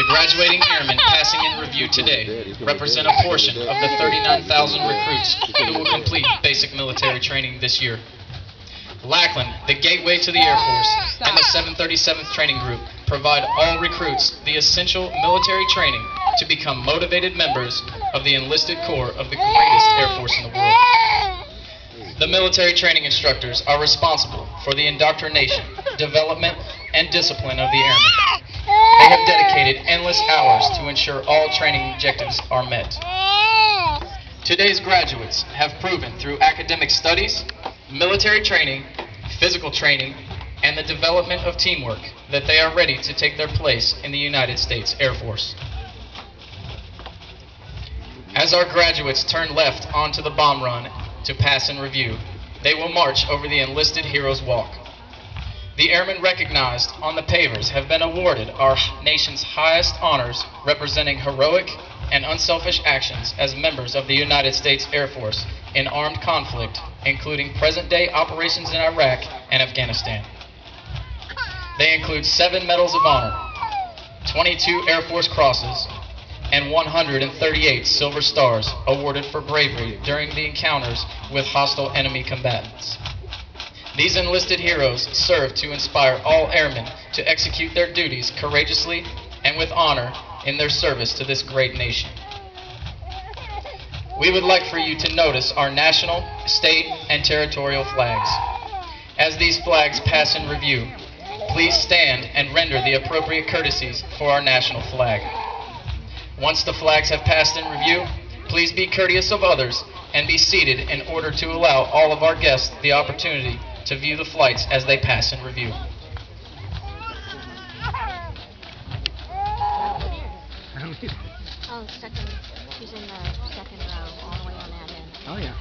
The graduating airmen passing in review today represent a portion of the 39,000 recruits who will complete basic military training this year. Lackland, the gateway to the Air Force, and the 737th Training Group provide all recruits the essential military training to become motivated members of the enlisted corps of the greatest Air Force in the world. The military training instructors are responsible for the indoctrination, development, and discipline of the airmen. They have dedicated endless hours to ensure all training objectives are met. Today's graduates have proven through academic studies, military training, physical training, and the development of teamwork that they are ready to take their place in the United States Air Force. As our graduates turn left onto the bomb run to pass in review, they will march over the enlisted Heroes Walk. The airmen recognized on the pavers have been awarded our nation's highest honors, representing heroic and unselfish actions as members of the United States Air Force in armed conflict, including present-day operations in Iraq and Afghanistan. They include 7 Medals of Honor, 22 Air Force Crosses, and 138 Silver Stars awarded for bravery during the encounters with hostile enemy combatants. These enlisted heroes serve to inspire all airmen to execute their duties courageously and with honor in their service to this great nation. We would like for you to notice our national, state, and territorial flags. As these flags pass in review, please stand and render the appropriate courtesies for our national flag. Once the flags have passed in review, please be courteous of others and be seated in order to allow all of our guests the opportunity to view the flights as they pass in review. Oh, second. He's in the second row, all the way on that end. Oh, yeah.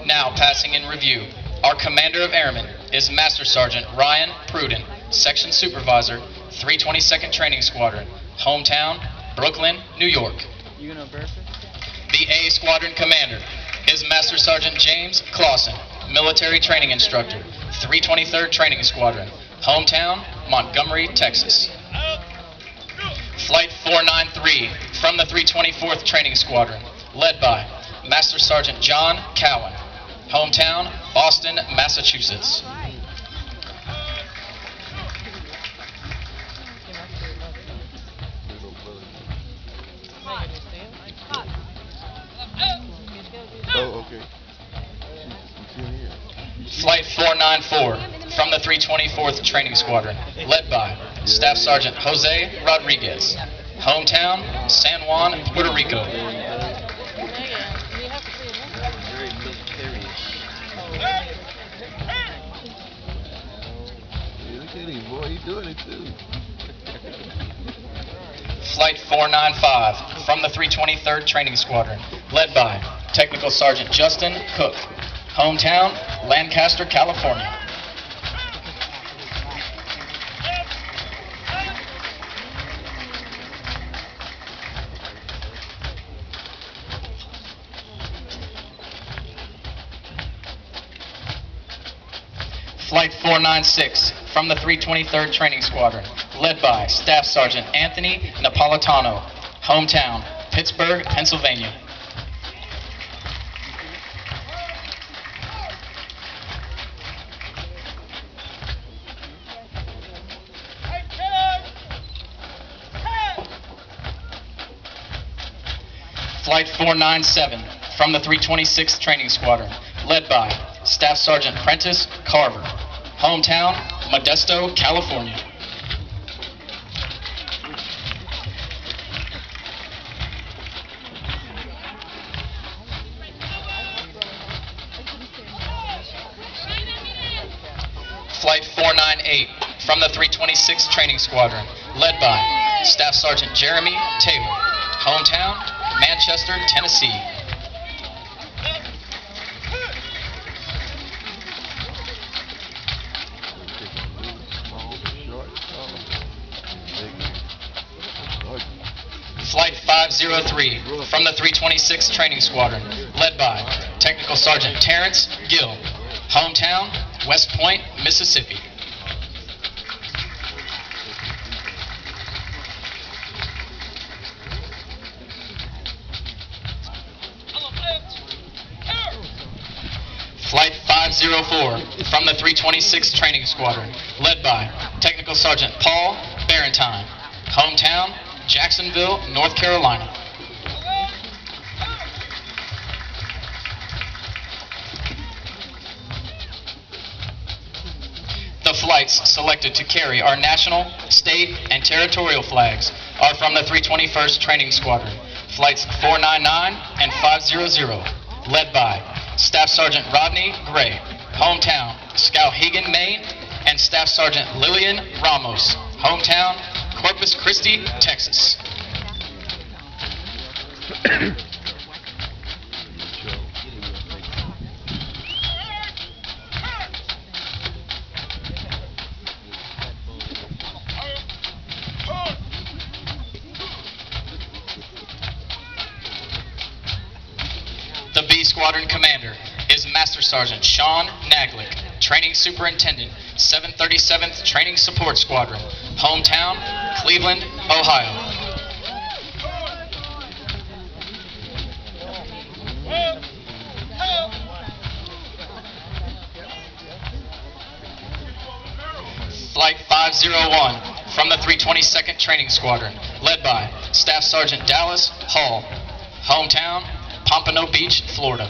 Now passing in review, our Commander of Airmen is Master Sergeant Ryan Pruden, Section Supervisor, 322nd Training Squadron, hometown, Brooklyn, New York. The A Squadron Commander is Master Sergeant James Clausen, Military Training Instructor, 323rd Training Squadron, hometown, Montgomery, Texas. Flight 493 from the 324th Training Squadron, led by Master Sergeant John Cowan, hometown, Boston, Massachusetts. Oh, okay. Flight 494 from the 324th Training Squadron, led by Staff Sergeant Jose Rodriguez, hometown, San Juan, Puerto Rico. Boy, you doing it too. Flight 495 from the 323rd Training Squadron, led by Technical Sergeant Justin Cook, hometown, Lancaster, California. Flight 496 from the 323rd Training Squadron, led by Staff Sergeant Anthony Napolitano, hometown, Pittsburgh, Pennsylvania. Flight 497 from the 326th Training Squadron, led by Staff Sergeant Prentice Carver, hometown, Modesto, California. from the 326th Training Squadron, led by Staff Sergeant Jeremy Taylor, hometown, Manchester, Tennessee. Flight 503 from the 326th Training Squadron, led by Technical Sergeant Terrence Gill, hometown, West Point, Mississippi. Flight 504 from the 326th Training Squadron, led by Technical Sergeant Paul Barentine, hometown, Jacksonville, North Carolina. The flights selected to carry our national, state, and territorial flags are from the 321st Training Squadron, flights 499 and 500, led by Staff Sergeant Rodney Gray, hometown, Skowhegan, Maine, and Staff Sergeant Lillian Ramos, hometown, Corpus Christi, Texas. The B Squadron Commander is Master Sergeant Sean Naglick, Training Superintendent, 737th Training Support Squadron, hometown, Cleveland, Ohio. Flight 501 from the 322nd Training Squadron, led by Staff Sergeant Dallas Hall, hometown, Pompano Beach, Florida.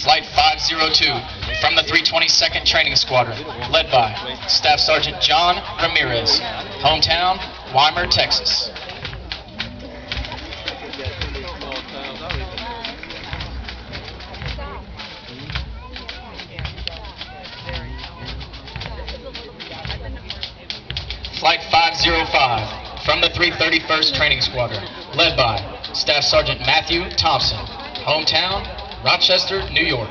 Flight 502 from the 322nd Training Squadron, led by Staff Sergeant John Ramirez, hometown, Weimar, Texas. Flight 505 from the 331st Training Squadron, led by Staff Sergeant Matthew Thompson, hometown, Rochester, New York.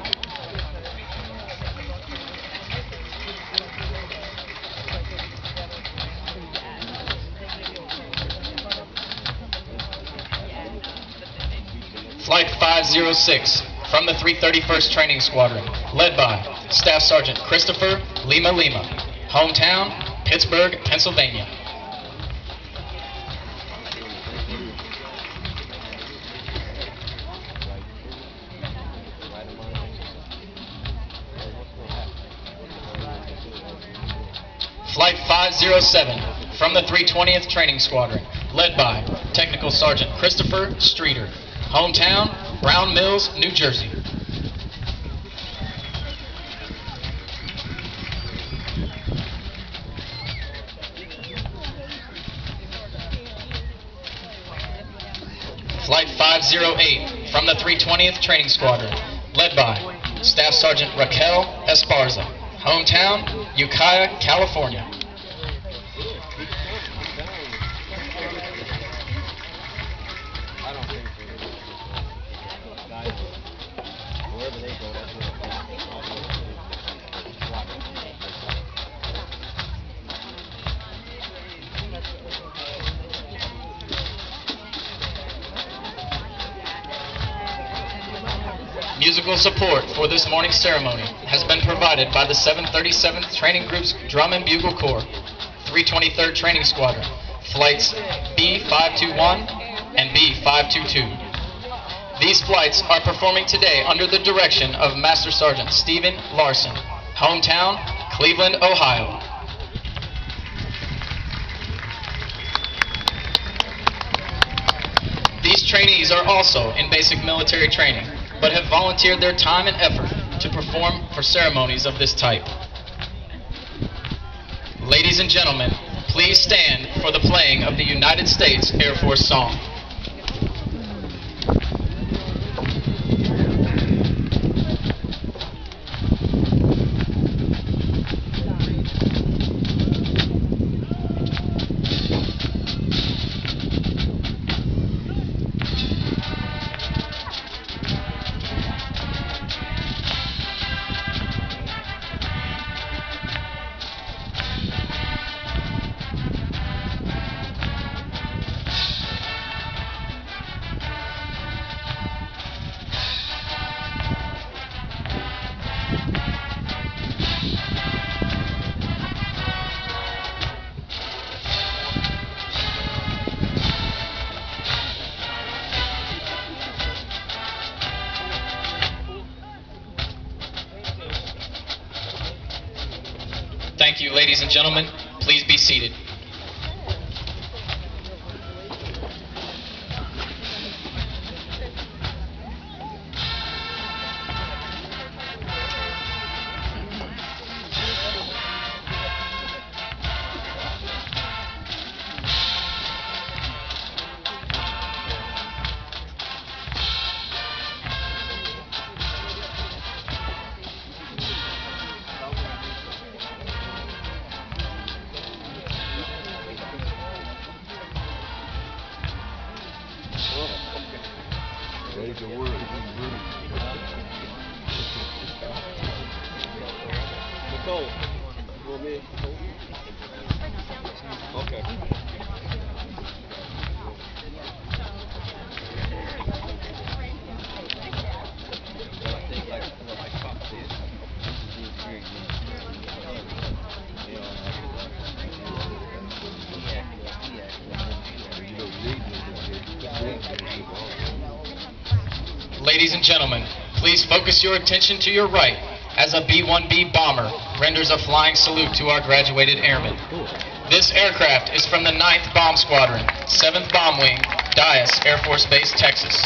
Flight 506 from the 331st Training Squadron, led by Staff Sergeant Christopher Lima, hometown, Pittsburgh, Pennsylvania. Flight 507 from the 320th Training Squadron, led by Technical Sergeant Christopher Streeter, hometown, Brown Mills, New Jersey. Flight 508 from the 320th Training Squadron, led by Staff Sergeant Raquel Esparza, hometown, Ukiah, California. Musical support for this morning's ceremony has been provided by the 737th Training Group's Drum and Bugle Corps, 323rd Training Squadron, flights B521 and B522. These flights are performing today under the direction of Master Sergeant Stephen Larson, hometown, Cleveland, Ohio. These trainees are also in basic military training, but have volunteered their time and effort to perform for ceremonies of this type. Ladies and gentlemen, please stand for the playing of the United States Air Force song. Thank you, ladies and gentlemen. Please be seated. Ready to work. Nicole, you want me? Okay. Ladies and gentlemen, please focus your attention to your right as a B-1B bomber renders a flying salute to our graduated airmen. This aircraft is from the 9th Bomb Squadron, 7th Bomb Wing, Dyess Air Force Base, Texas.